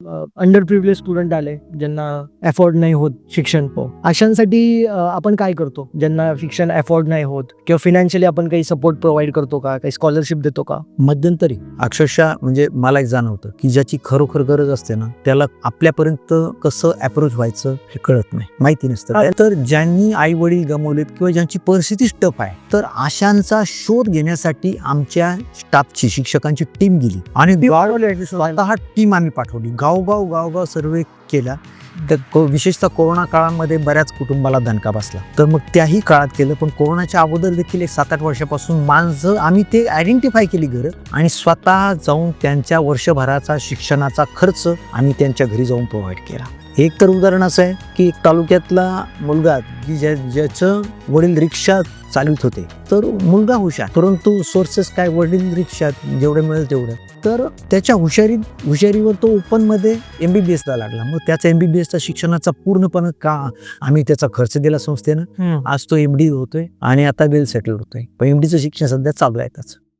Under privilege student आले ज्यांना afford नाही होत शिक्षण. अशांसाठी आपण काय करतो ज्यांना शिक्षण अफोर्ड नाही होत, किंवा फिनान्शियली आपण काही सपोर्ट प्रोव्हाइड करतो का, काही स्कॉलरशिप देतो का? मध्यंतरी अक्षरशः म्हणजे मला एक जाणवतं की ज्याची खरोखर गरज असते ना त्याला आपल्यापर्यंत कसं अप्रोच व्हायचं हे कळत नाही, माहिती नसतं. तर ज्यांनी आई वडील गमावलेत किंवा ज्यांची परिस्थिती टफ आहे तर अशांचा शोध घेण्यासाठी आमच्या स्टाफची, शिक्षकांची टीम गेली आणि स्वतः टीम आम्ही पाठवली. गावगाव सर्वे केला. तर विशेषतः कोरोना काळामध्ये बऱ्याच कुटुंबाला दणका बसला, तर मग त्याही काळात केलं. पण कोरोनाच्या अगोदर देखील एक 7-8 वर्षापासून माणसं आम्ही ते आयडेंटिफाय केली घरं, आणि स्वतः जाऊन त्यांच्या वर्षभराचा शिक्षणाचा खर्च आम्ही त्यांच्या घरी जाऊन प्रोव्हाइड केला. एक तर उदाहरण असं आहे की एक तालुक्यातला मुलगा की ज्याचं वडील रिक्षा चालवित होते, तर मुलगा हुशार, परंतु सोर्सेस काय, वडील रिक्षात जेवढे मिळेल तेवढं, तर त्याच्या हुशारीवर तो ओपनमध्ये MBBSला लागला. मग त्याचा MBBSच्या शिक्षणाचा पूर्णपणे का आम्ही त्याचा खर्च दिला संस्थेनं. आज तो MD होतोय आणि आता वेल सेटल होतोय. पण MDचं शिक्षण सध्या चालू आहे त्याचं.